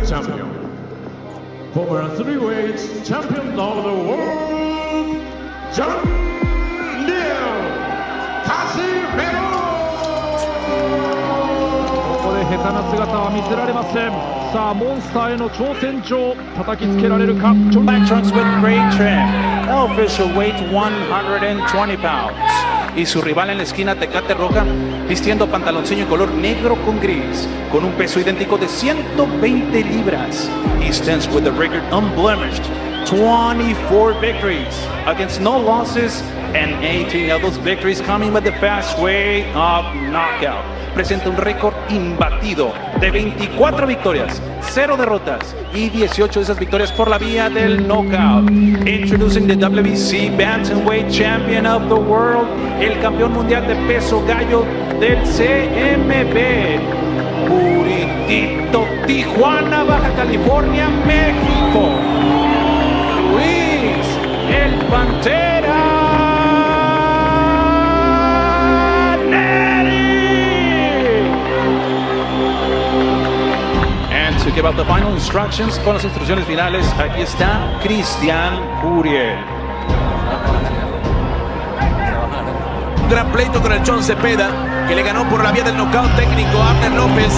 champion, former three-weight champion of the world, John Neil Casimero. ここで下手な姿は見せられません。さあモンスターへの挑戦状叩きつけられるか。 Black trunks with gray trim. El official weight 120 pounds. Y su rival en la esquina, Tecate Roja, vistiendo pantaloncillo en color negro con gris, con un peso idéntico de 120 libras. He stands with the record unblemished, 24 victories against no losses, and 18 of those victories coming with the fast way of knockout. Presenta un récord imbatido de 24 victorias, 0 derrotas y 18 de esas victorias por la vía del knockout. Introducing the WBC Bantamweight Champion of the World, el campeón mundial de peso gallo del CMB. Puritito, Tijuana, Baja California, México. Luis, el Pantera. To give out the final instructions, con las instrucciones finales, aquí está Cristian Uriel. Un gran pleito con el Chon Cepeda, que le ganó por la vía del knockout técnico a Abner López.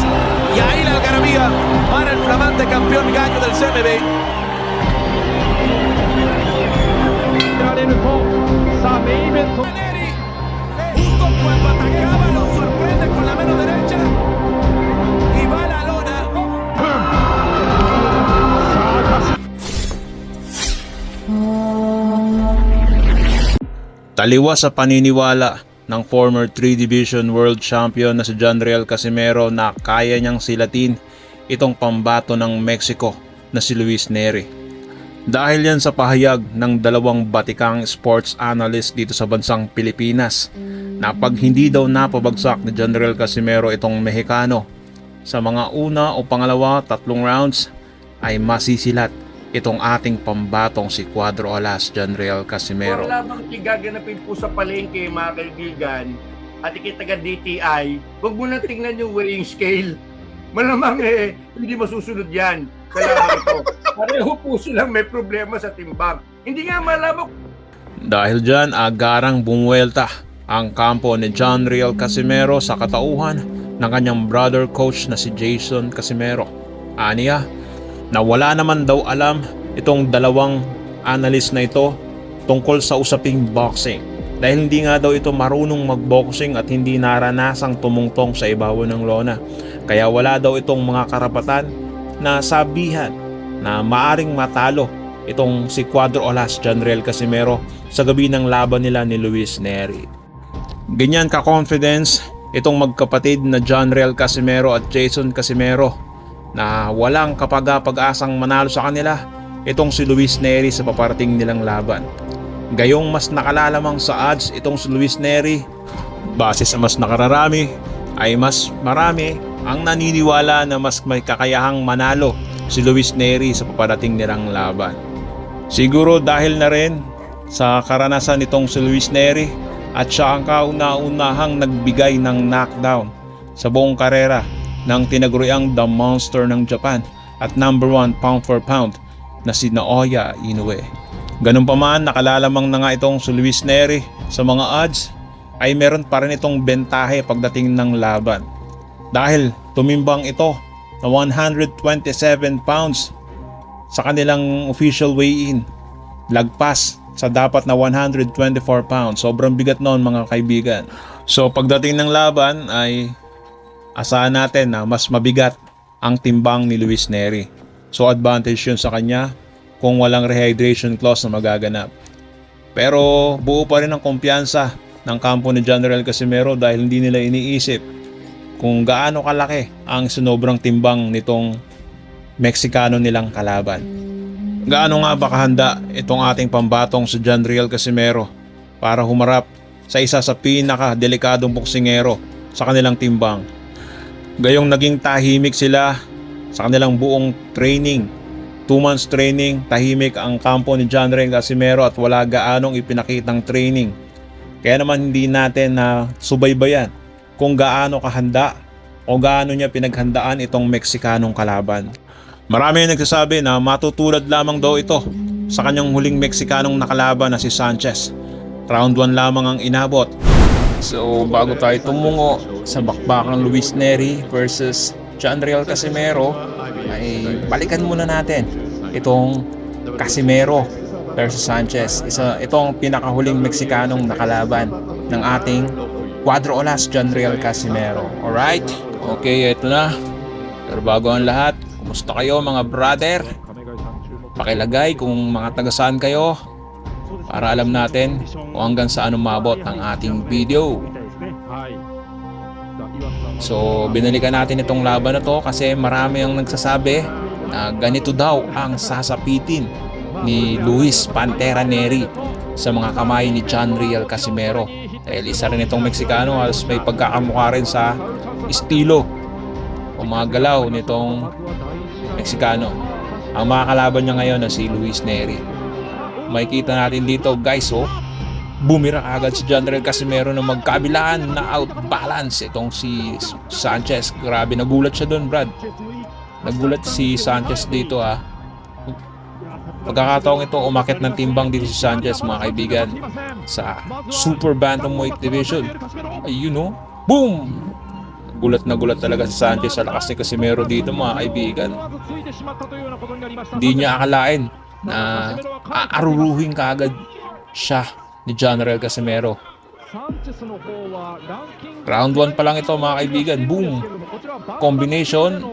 Y ahí la algarabía para el flamante campeón gallo del CMB. られるとさあメインイベント Justo cuando atacaba lo sorprende con la mano derecha y va a la lona. Taliwas sa paniniwala ng former 3-division world champion na si John Riel Casimero na kaya niyang silatin itong pambato ng Mexico na si Luis Nery. Dahil yan sa pahayag ng dalawang batikang sports analyst dito sa bansang Pilipinas na pag hindi daw napabagsak ni John Riel Casimero itong Mexicano sa mga una o pangalawa, tatlong rounds ay masisilat itong ating pambatong si Cuadro Alas John Riel Casimero. Kung lamang gaganapin po sa palengke mga kaibigan at ikitaga DTI, huwag mo nang tingnan yung weighing scale. Malamang hindi masusunod yan sa laban ito. Pareho po silang may problema sa timbang. Hindi nga malamang. Dahil dyan, agarang bumuwelta ang kampo ni John Riel Casimero sa katauhan ng kanyang brother coach na si Jason Casimero. Aniya, na wala naman daw alam itong dalawang analyst na ito tungkol sa usaping boxing dahil hindi nga daw ito marunong magboxing at hindi naranasang tumungtong sa ibabaw ng lona, kaya wala daw itong mga karapatan na sabihan na maaring matalo itong si Cuadro Alas John Riel Casimero sa gabi ng laban nila ni Luis Nery. Ganyan ka-confidence itong magkapatid na John Riel Casimero at Jason Casimero na walang kapag-asang manalo sa kanila itong si Luis Nery sa paparating nilang laban. Gayong mas nakalalamang sa odds itong si Luis Nery, base sa mas nakararami ay mas marami ang naniniwala na mas may kakayahang manalo si Luis Nery sa paparating nilang laban. Siguro dahil na rin sa karanasan nitong si Luis Nery at siya ang kauna-unahang nagbigay ng knockdown sa buong karera ng tinaguriang The Monster ng Japan at #1 pound for pound na si Naoya Inoue. Ganun pa man, nakalalamang na nga itong si Luis Nery sa mga odds ay meron pa rin itong bentahe pagdating ng laban dahil tumimbang ito na 127 pounds sa kanilang official weigh-in, lagpas sa dapat na 124 pounds. Sobrang bigat noon mga kaibigan. So pagdating ng laban ay asahan natin na mas mabigat ang timbang ni Luis Nery. So advantage yun sa kanya kung walang rehydration clause na magaganap. Pero buo pa rin ang kumpiyansa ng kampo ni John Riel Casimero dahil hindi nila iniisip kung gaano kalaki ang sinobrang timbang nitong Meksikano nilang kalaban. Gaano nga ba kahanda itong ating pambatong si John Riel Casimero para humarap sa isa sa pinaka-delikadong boksingero sa kanilang timbang. Gayong naging tahimik sila sa kanilang buong training. 2 months training, tahimik ang kampo ni John Riel Casimero at wala gaanong ipinakitang training. Kaya naman hindi natin na subaybayan kung gaano kahanda o gaano niya pinaghandaan itong Meksikanong kalaban. Marami ang nagsasabi na matutulad lamang daw ito sa kanyang huling Meksikanong nakalaban na si Sanchez. Round 1 lamang ang inabot. So bago tayo tumungo sa bakbakang Luis Neri versus John Riel Casimero, ay balikan muna natin itong Casimero versus Sanchez. Itong pinakahuling Meksikanong nakalaban ng ating Cuadro Alas John Riel Casimero. Alright? Okay, ito na. Pero bago ang lahat, kumusta kayo mga brother? Pakilagay kung mga taga saan kayo para alam natin kung hanggang saan umabot ang ating video. So binalikan natin itong laban na to kasi marami ang nagsasabi na ganito daw ang sasapitin ni Luis Pantera Neri sa mga kamay ni John Riel Casimero. Dahil isa rin itong Meksikano halos may pagkakamukha rin sa estilo o mga galaw nitong Meksikano. Ang mga kalaban niya ngayon na si Luis Neri. Makikita natin dito guys, bumira agad si John Riel Casimero na magkabilaan na outbalance itong si Sanchez. Grabe, nagulat siya doon, Brad. Nagulat si Sanchez dito Pagkakataong ito, umakit ng timbang dito si Sanchez mga kaibigan sa Super Bantamweight Division. Ayun boom! Na gulat talaga si Sanchez sa lakas ni Casimero dito mga kaibigan. Hindi niya akalain na aaruruhin kaagad siya ni John Riel Casimero. Round 1 pa lang ito mga kaibigan. Boom! Combination.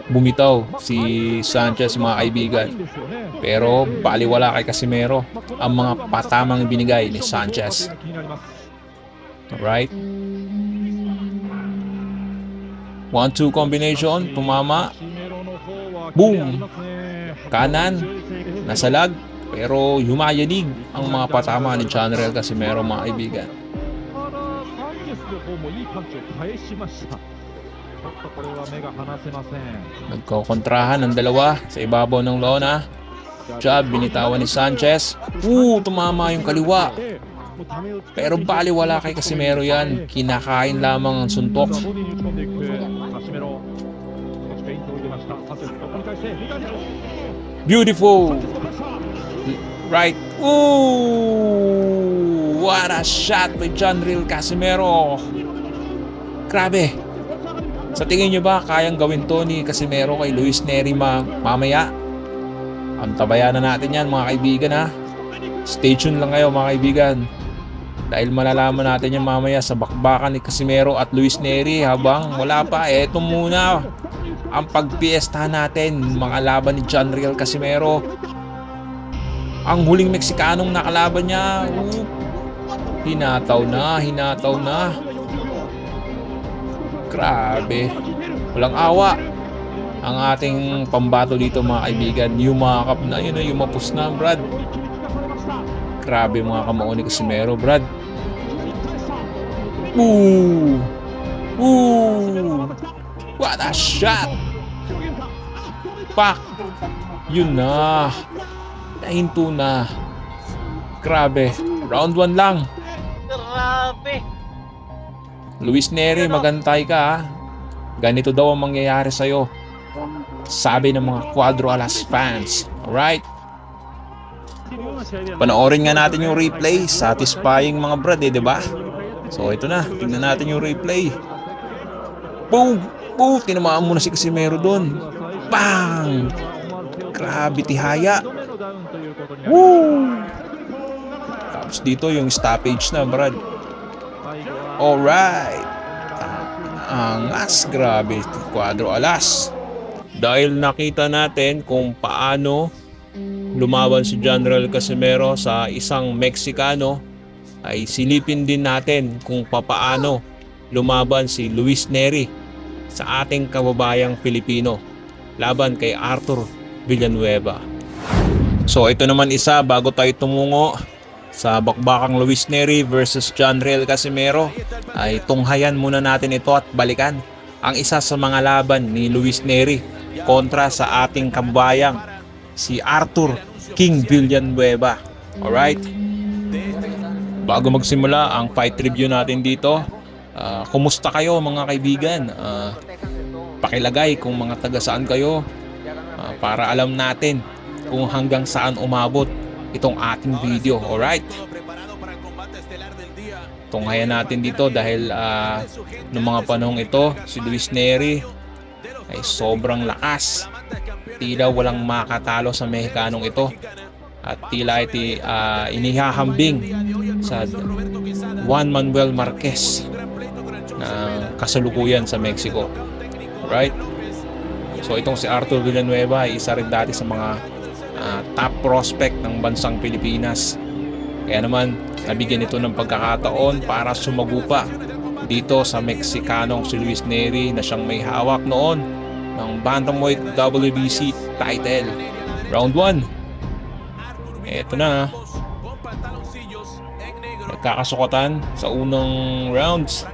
Bumitaw si Sanchez mga kaibigan. Pero baliwala kay Casimero ang mga patamang binigay ni Sanchez. Alright. 1-2 combination. Tumama. Boom! Kanan. Nasalag. Pero yumayanig ang mga patama ni John Riel Casimero mga kaibigan. Nagkokontrahan ng dalawa sa ibabaw ng lona. Jab, binitawan ni Sanchez. Tumama yung kaliwa. Pero baliwala kay Casimero yan. Kinakain lamang ang suntok. Beautiful! Right. What a shot by John Riel Casimero. Grabe. Sa tingin nyo ba kayang gawin to ni Casimero kay Luis Neri mamaya? Antabayan na natin yan mga kaibigan Stay tuned lang kayo mga kaibigan. Dahil malalaman natin yan mamaya sa bakbakan ni Casimero at Luis Neri. Habang wala pa, eto muna ang pagpiestahan natin mga laban ni John Riel Casimero. Ang huling Meksikanong nakalaban niya, hinataw na. Grabe. Walang awa. Ang ating pambato dito mga kaibigan, yumakap na, yumapos na, Brad. Grabe mga kamao ni Casimero, Brad. What a shot! Pak! Yun na. Nahinto na. Grabe. Round 1 lang. Grabe. Luis Neri, magantay ka Ganito daw ang mangyayari sa'yo. Sabi ng mga Cuadro Alas fans. Alright? Panoorin nga natin yung replay. Satisfying mga brad diba? So ito na. Tingnan natin yung replay. Boom! Tinamaan muna si Casimero doon. Bang! Grabe, tihaya. Woo! Tapos dito yung stoppage na, brad. Alright. Angas, grabe. Cuadro Alas. Dahil nakita natin kung paano lumaban si John Riel Casimero sa isang Meksikano, ay silipin din natin kung papaano lumaban si Luis Neri sa ating kababayang Pilipino laban kay Arthur Villanueva. So ito naman isa bago tayo tumungo sa bakbakang Luis Neri versus John Riel Casimero, ay tunghayan muna natin ito at balikan ang isa sa mga laban ni Luis Neri kontra sa ating kabayang si Arthur King Villanueva. Alright? Bago magsimula ang fight review natin dito, kumusta kayo mga kaibigan? pakilagay kung mga taga saan kayo para alam natin kung hanggang saan umabot itong ating video. Alright? Tunghayan natin dito dahil noong mga panahong ito, si Luis Neri ay sobrang lakas. Tila walang makatalo sa Mexicanong ito. At tila inihahambing sa Juan Manuel Marquez na kasalukuyan sa Mexico. Alright? So itong si Arthur Villanueva ay isa rin dati sa mga top prospect ng bansang Pilipinas. Kaya naman nabigyan ito ng pagkakataon para sumagupa dito sa Mexicanong si Luis Neri na siyang may hawak noon ng Bantamweight WBC title. Round 1. Eto na. Nagkakasukatan sa unang rounds.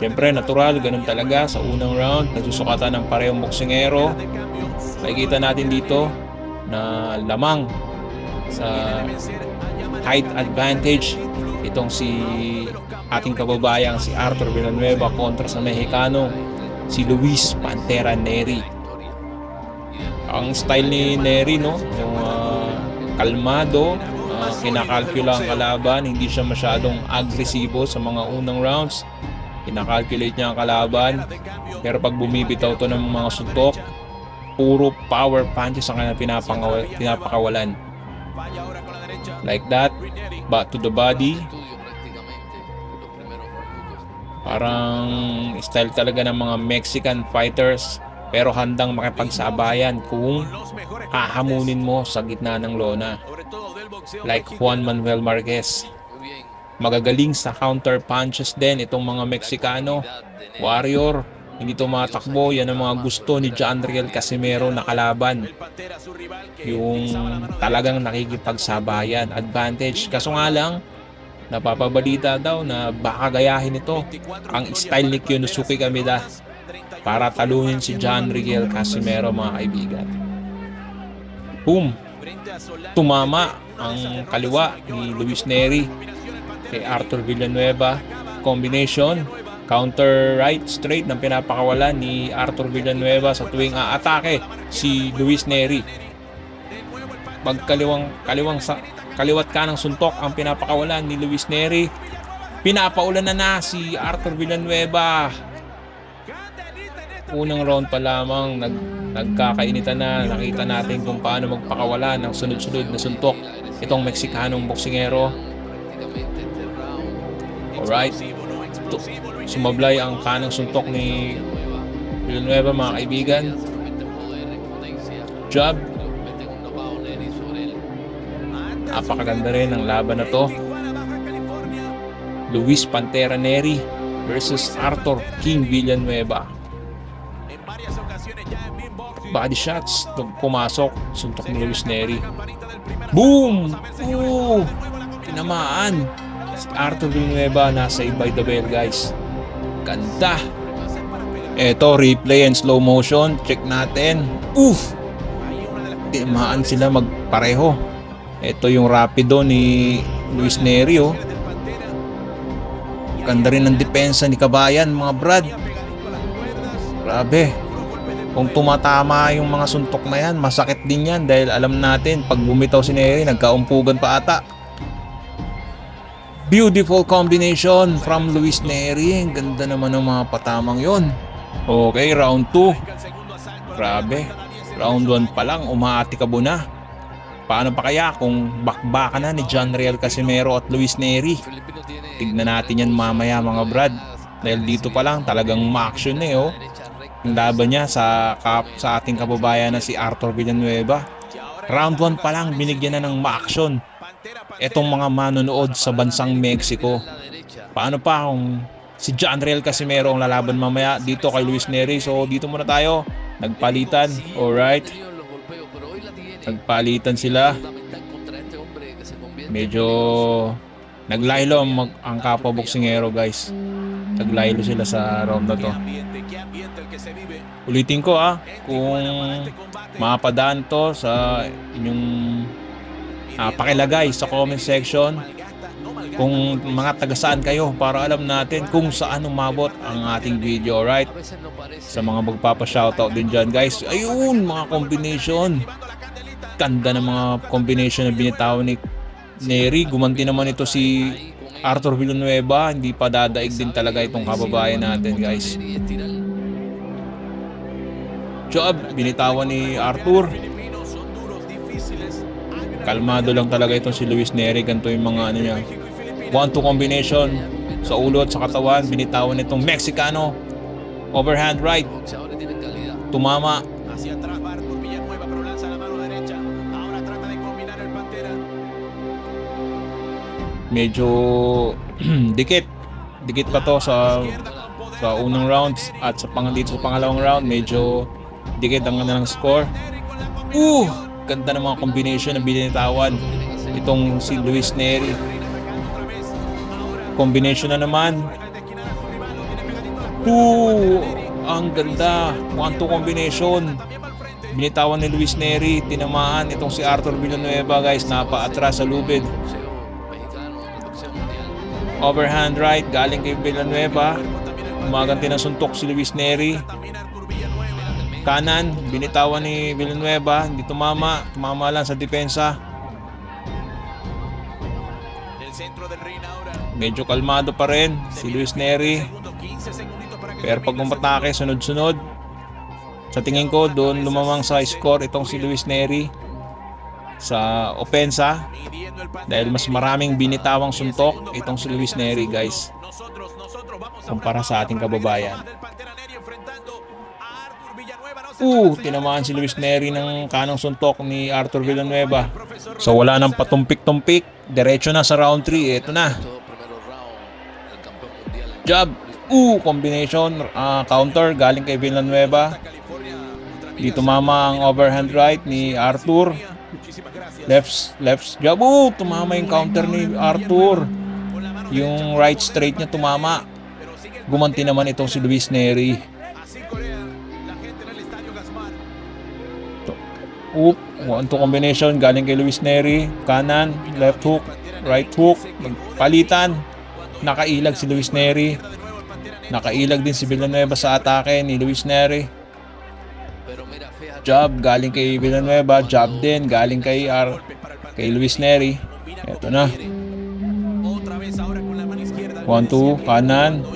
Siyempre, natural, ganun talaga sa unang round. Nagsusukatan ng parehong boksingero. Nakikita natin dito na lamang sa height advantage itong si ating kababayang si Arthur Villanueva kontra sa Mexicano si Luis Pantera Neri. Ang style ni Neri, no, yung kalmado, kinakalkula ang kalaban, hindi siya masyadong agresibo sa mga unang rounds. Kinakalculate niya ang kalaban, pero pag bumibitaw to ng mga suntok, puro power punches ang kanya pinapakawalan. Like that, back to the body. Parang style talaga ng mga Mexican fighters, pero handang makipagsabayan kung hahamunin mo sa gitna ng lona. Like Juan Manuel Marquez. Magagaling sa counter punches din itong mga Mexicano. Warrior, hindi tumatakbo. Yan ang mga gusto ni Jandriel Casimero na kalaban. Yung talagang nakikipagsabayan, advantage. Kaso nga lang, napapabalita daw na baka gayahin ito ang style ni Kyonosuke Kameda para talunin si Jandriel Casimero, mga kaibigan. Boom! Tumama ang kaliwa ni Luis Neri kay Arthur Villanueva. Combination, counter right straight ng pinapakawalan ni Arthur Villanueva sa tuwing aatake si Luis Neri. Pag kaliwat ka ng suntok ang pinapakawalan ni Luis Neri, pinapaulan na si Arthur Villanueva. Unang round pa lamang nagkakainitan na. Nakita natin kung paano magpakawalan ng sunod-sunod na suntok itong Mexicanong boksingero. Alright, sumablay ang kanang suntok ni Villanueva, mga kaibigan. Jab. Napakaganda rin ang laban na to. Luis Pantera Neri versus Arthur King Villanueva. Body shots, pumasok, suntok ni Luis Neri. Boom! Ooh! Tinamaan. Si Arthur Villanueva nasa by the bell, guys. Ganda. Eto, replay and slow motion. Check natin. Oof! Tinamaan sila magpareho. Ito yung rapido ni Luis Neri, oh. Ganda rin ang depensa ni Kabayan, mga brad. Grabe. Kung tumatama yung mga suntok na yan, masakit din yan dahil alam natin, pag bumitaw si Neri, nagkaumpugan pa ata. Beautiful combination from Luis Neri. Ang ganda naman ng mga patamang yon. Okay, round 2. Grabe. Round 1 pa lang, umaatikabo na. Paano pa kaya kung bakbaka na ni Jandriel Casimero at Luis Neri? Tignan natin yan mamaya, mga brad. Dahil dito pa lang talagang ma-action na, oh. Ang laban niya sa ating kababayan na si Arthur Villanueva. Round 1 pa lang binigyan na ng ma-action etong mga manonood sa bansang Mexico. Paano pa kung si Jandriel Casimero ang lalaban mamaya dito kay Luis Neri? So dito muna tayo. Nagpalitan. Alright. Nagpalitan sila. Medyo naglaylo ang kapwa boksingero, guys. Naglaylo sila sa round na to. Ulitin ko, kung mapadaan to sa inyong pakilagay sa comment section kung mga taga-saan kayo para alam natin kung saan umabot ang ating video, right? Sa mga magpapa-shoutout din dyan, guys. Ayun, mga combination. Ganda ng mga combination na binitawan ni Neri. Gumanti naman ito si Arthur Villanueva. Hindi pa dadaig din talaga itong kababayan natin, guys. Job, binitawan ni Arthur. Kalmado lang talaga itong si Luis Neri. Ganito yung mga ano niya. 1-2 combination sa ulo at sa katawan. Binitawan itong Mexicano. Overhand right. Tumama. Hacia atrás va Arthur Villanueva, pero lanza la mano derecha. Ahora trata de combinar el Pantera. Medyo dikit. Dikit pa to sa unang rounds at dito sa pangalawang round medyo dikit ang kanilang score. Ganda ng mga combination na binitawan itong si Luis Neri. Combination na naman. Ang ganda. 1-2 combination. Binitawan ni Luis Neri. Tinamaan itong si Arthur Villanueva, guys. Napaatras sa lubid. Overhand right. Galing kay Villanueva. Umaganti ng suntok si Luis Neri. Kanan. Binitawan ni Villanueva. Hindi tumama. Tumama lang sa depensa. Medyo kalmado pa rin si Luis Neri. Pero pag umatake, sunod-sunod. Sa tingin ko, doon lumamang sa score itong si Luis Neri sa opensa. Dahil mas maraming binitawang suntok itong si Luis Neri, guys. Kumpara sa ating kababayan. Tinamaan si Luis Neri ng kanang suntok ni Arthur Villanueva. So wala nang patumpik-tumpik. Diretso na sa round 3. Ito na. Jab. Combination. Counter galing kay Villanueva. Dito tumama ang overhand right ni Arthur. Left jab. Tumama yung counter ni Arthur. Yung right straight niya tumama. Gumanti naman itong si Luis Neri. 1-2 combination galing kay Luis Neri. Kanan, left hook, right hook. Palitan. Nakailag si Luis Neri. Nakailag din si Villanueva sa atake ni Luis Neri. Jab galing kay Villanueva. Jab din galing kay Luis Neri. Ito na. 1-2 kanan.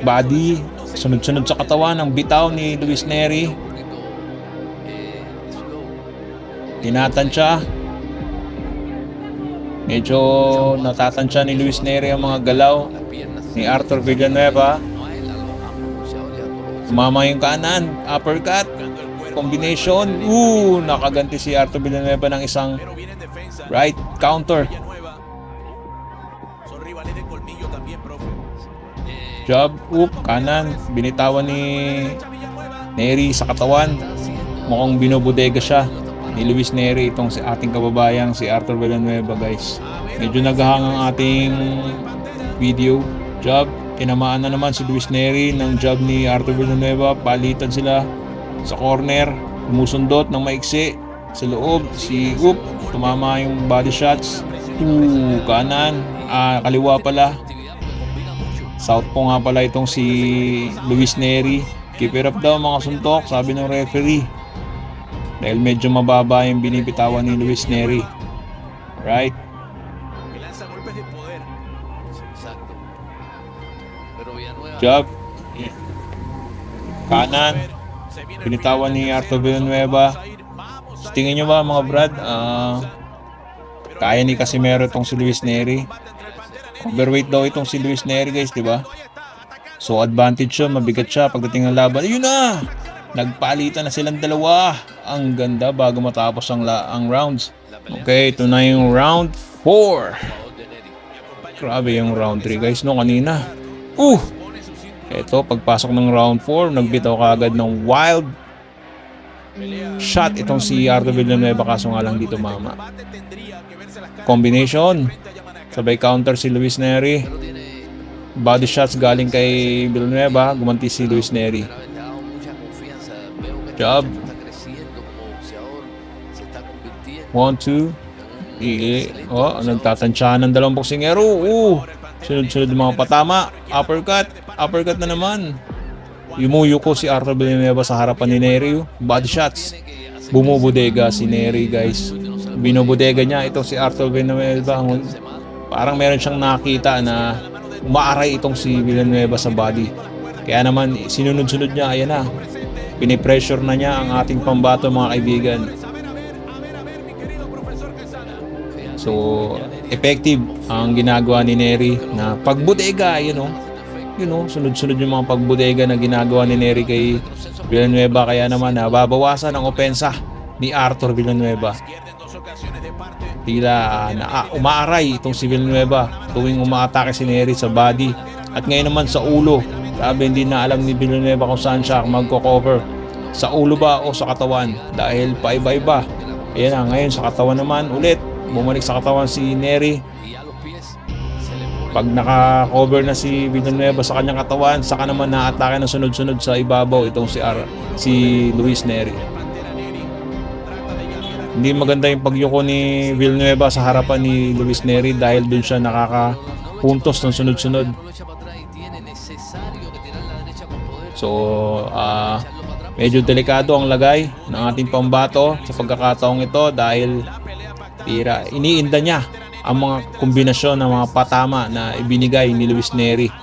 Body. Sunod-sunod sa katawan ang bitaw ni Luis Neri. Tinatansya. Medyo natatansya ni Luis Neri ang mga galaw ni Arthur Villanueva. Tumama yung kanan. Uppercut. Combination. Nakaganti si Arthur Villanueva ng isang right counter. Jab. Kanan. Binitawan ni Neri sa katawan. Mukhang binobodega siya ni Luis Neri itong si ating kababayang si Arthur Villanueva, guys. Medyo naghahang ang ating video. Jab, tinamaan na naman si Luis Neri ng jab ni Arthur Villanueva. Palitan sila sa corner. Umusundot ng maiksi sa loob. Si tumama yung body shots. Kanan. Kaliwa pala. Southpaw nga pala itong si Luis Neri. Keep it up daw mga suntok, sabi ng referee. Dahil medyo mababa yung binibitawan ni Luis Neri. Right? Jab. Kanan. Binitawan ni Arthur Villanueva. So, tingin nyo ba mga brad? Kaya ni Casimero itong si Luis Neri. Overweight daw itong si Luis Neri, guys, di ba? So advantage siya, mabigat siya pagdating ng laban. Ayun na! Nagpalitan na silang dalawa. Ang ganda bago matapos ang rounds. Okay, ito na yung round 4. Grabe yung round 3, guys, no, kanina. Ito, pagpasok ng round 4, nagbitaw kaagad ng wild shot itong si Arthur Villanueva, kaso nga lang dito mama. Combination. Sabay counter si Luis Neri. Body shots galing kay Villanueva. Gumanti si Luis Neri. Jab. 1-2. Nagtatansya ng dalawang boksingero. Sunod-sunod yung mga patama. Uppercut na naman. Yumuyuko si Arthur Villanueva sa harapan ni Nery. Body shots. Bumubodega si Nery, guys. Binubodega niya ito si Arthur Villanueva. Parang meron siyang nakita na umaaray itong si Villanueva sa body. Kaya naman sinunod-sunod niya, ayan na. Pinipressure na niya ang ating pambato, mga kaibigan. So, effective ang ginagawa ni Nery na pagbodega, sunod-sunod yung mga pagbodega na ginagawa ni Nery kay Villanueva. Kaya naman nababawasan ang opensa ni Arthur Villanueva. Tila umaaray itong si Villanueva tuwing umaatake si Nery sa body. At ngayon naman sa ulo. Grabe, hindi na alam ni Villanueva kung saan siya magko-cover. Sa ulo ba o sa katawan? Dahil paiba-iba. Ayan na, ngayon sa katawan naman ulit. Bumalik sa katawan si Nery. Pag naka-cover na si Villanueva sa kanyang katawan, saka naman na-atake na sunod-sunod sa ibabaw itong si Luis Nery. Hindi maganda yung pagyuko ni Villanueva sa harapan ni Luis Nery dahil dun siya nakakapuntos ng sunod-sunod. So, medyo delikado ang lagay ng ating pambato sa pagkakataong ito dahil iniinda niya ang mga kombinasyon ng mga patama na ibinigay ni Luis Nery.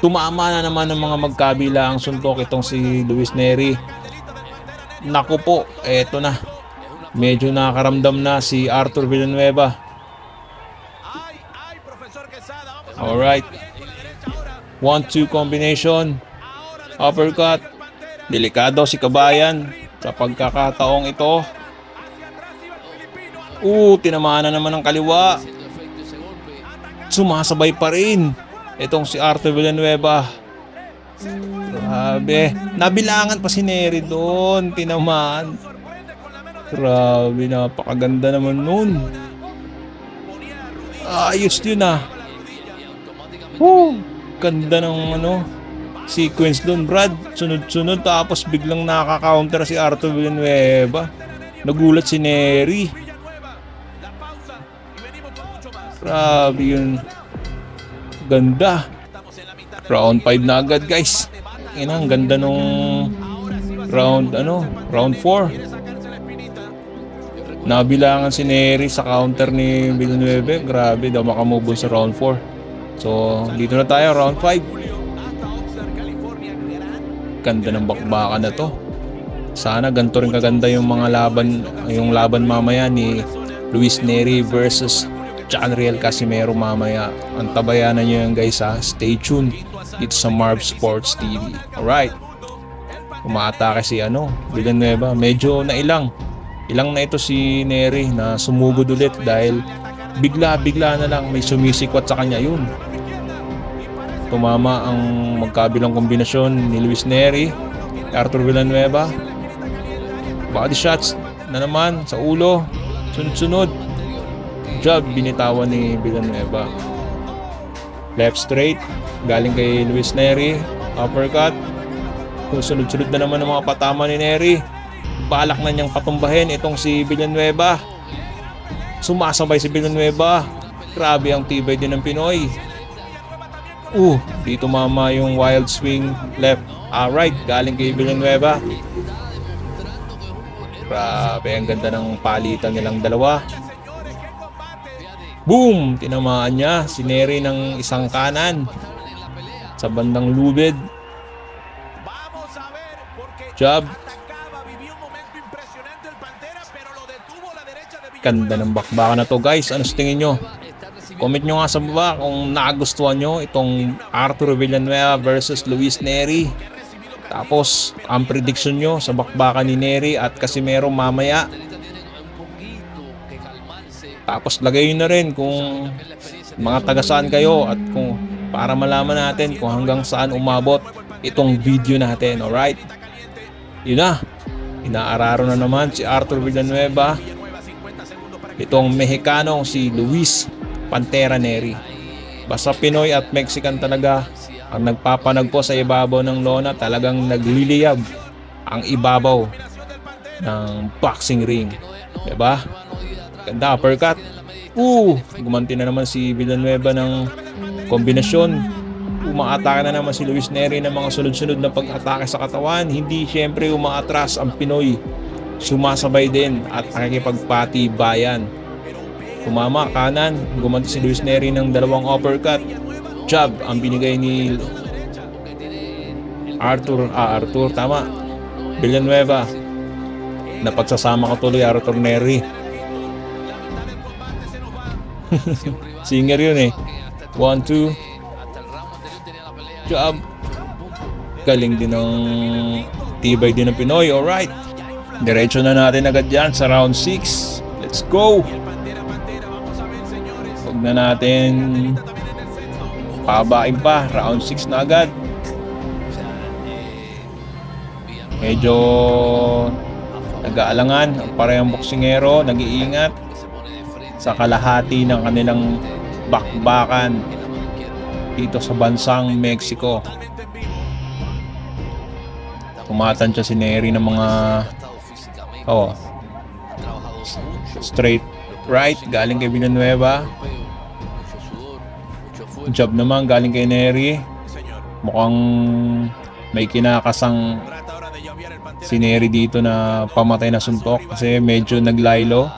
Tumama na naman ng mga magkabila ang suntok itong si Luis Nery. Naku po, eto na. Medyo nakakaramdam na si Arthur Villanueva. Alright. 1-2 combination. Uppercut. Delikado si Kabayan sa pagkakataong ito. Tinamaan na naman ng kaliwa. Sumasabay pa rin itong si Arthur Villanueva. Grabe. Nabilangan pa si Nery doon. Tinamaan. Grabe, napakaganda naman nun. Ayos yun Ganda ng sequence doon, Brad. Sunod-sunod tapos biglang nakaka-counter si Arthur Villanueva. Nagulat si Nery. Grabe yun. Ganda. Round 5 na agad, guys. Ang ganda nung round 4. Nabilangan si Nery sa counter ni Villanueva. Grabe daw makamove sa round 4. So, dito na tayo, round 5. Ganda ng bakbakan na to. Sana ganito rin kaganda yung mga laban mamaya ni Luis Nery versus Jonriel Casimero mamaya. Antabayanan nyo yan, guys, Stay tuned dito sa Marv Sports TV. Alright. Umaatake si Villanueva. Medyo ilang na ito si Nery na sumugod ulit dahil bigla na lang may sumisikwat sa kanya. Yun, tumama ang magkabilang kombinasyon ni Luis Nery, Arthur Villanueva. Body shots na naman sa ulo. Sunod-sunod. Jab binitawan ni Villanueva. Left straight galing kay Luis Nery. Uppercut. Sunod-sunod na naman ang mga patama ni Nery. Balak na niyang patumbahin itong si Villanueva. Sumasabay si Villanueva. Grabe ang tibay din ng Pinoy. Dito mama yung wild swing left, right galing kay Villanueva. Grabe, ang ganda ng palitan nilang dalawa. Boom! Tinamaan niya si Nery ng isang kanan sa bandang lubid. Jab. Ganda ng bakbakan na to, guys. Ano sa tingin nyo? Comment nyo nga sa baba kung nagustuhan nyo itong Arthur Villanueva versus Luis Nery. Tapos ang prediction nyo sa bakbakan ni Nery at Casimero mamaya. Tapos lagay nyo na rin kung mga taga saan kayo at kung para malaman natin kung hanggang saan umabot itong video natin. Alright? Yun na. Inaararo na naman si Arthur Villanueva itong Mexicanong si Luis Pantera Nery. Basta Pinoy at Mexican talaga ang nagpapanagpo sa ibabaw ng lona. Talagang nagliliyab ang ibabaw ng boxing ring. Diba? Ganda uppercut. Gumanti na naman si Villanueva ng kombinasyon. Umaatake na naman si Luis Neri ng mga sunod-sunod na pag-atake sa katawan. Hindi syempre umaatras ang Pinoy. Sumasabay din at nakikipagpatibayan. Tumama kanan, gumanti si Luis Neri ng dalawang uppercut. Jab ang binigay ni Arthur, tama. Villanueva. Napagsasama ka tuloy Arthur Neri. Singer yun eh. 1-2. Jab. Galing din ng tibay din ng Pinoy. Alright. Diretso na natin agad yan sa round 6. Let's go. Huwag na natin pabain pa. Round 6 na agad. Medyo nag-aalangan ang parehong boksingero. Nag-iingat sa kalahati ng kanilang bakbakan dito sa bansang Mexico. Tumatansya si Neri ng mga straight right galing kay Villanueva. Jab naman galing kay Neri. Mukhang may kinakasang si Neri dito na pamatay na suntok kasi medyo naglaylo.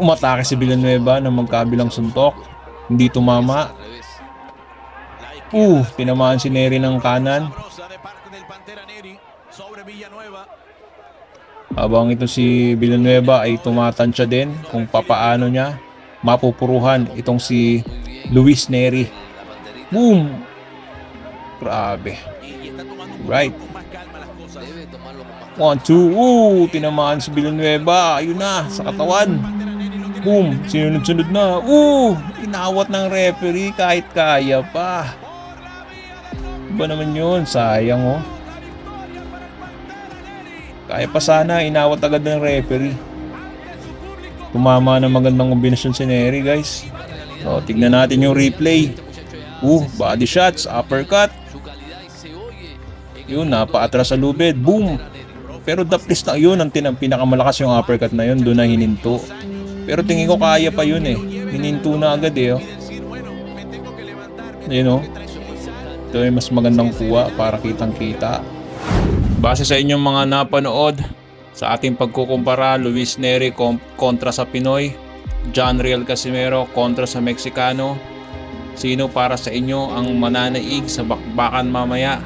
Umatake si Villanueva ng magkabilang suntok. Hindi tumama. Tinamaan si Neri ng kanan. Habang ito si Villanueva ay tumatansya din kung papaano niya mapupuruhan itong si Luis Neri. Boom! Grabe. Right. 1-2. Tinamaan si Villanueva. Ayun na, sa katawan. Boom! Sinunod-sunod na. Inawat ng referee kahit kaya pa. Iba naman yun. Sayang Kaya pa sana. Inawat agad ng referee. Tumama na magandang kombinasyon si Neri guys. Tignan natin yung replay. Body shots. Uppercut. Yun, napaatras sa lubid. Boom! Pero the place na yun, ang pinakamalakas yung uppercut na yun. Doon na hininto. Pero tingin ko kaya pa yun eh. Hininto na agad eh. Ito ay mas magandang kuha para kitang kita. Base sa inyong mga napanood sa ating pagkukumpara, Luis Neri kontra sa Pinoy, John Riel Casimero kontra sa Meksikano, sino para sa inyo ang mananaig sa bakbakan mamaya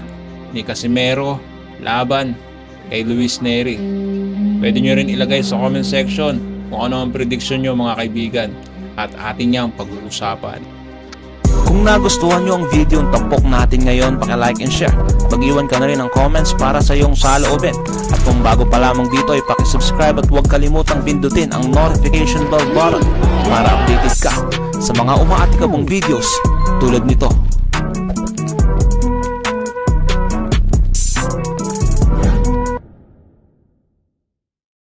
ni Casimero laban kay Luis Neri? Pwede nyo rin ilagay sa comment section kung ano ang prediction nyo mga kaibigan at atin niyang pag-uusapan. Kung nagustuhan nyo ang video ng tampok natin ngayon, paki-like and share. Mag-iwan ka na rin ng comments para sa iyong saloobin. At kung bago pa lamang dito ay paki-subscribe at huwag kalimutang pindutin ang notification bell button para updated ka sa mga umaatikabong videos tulad nito.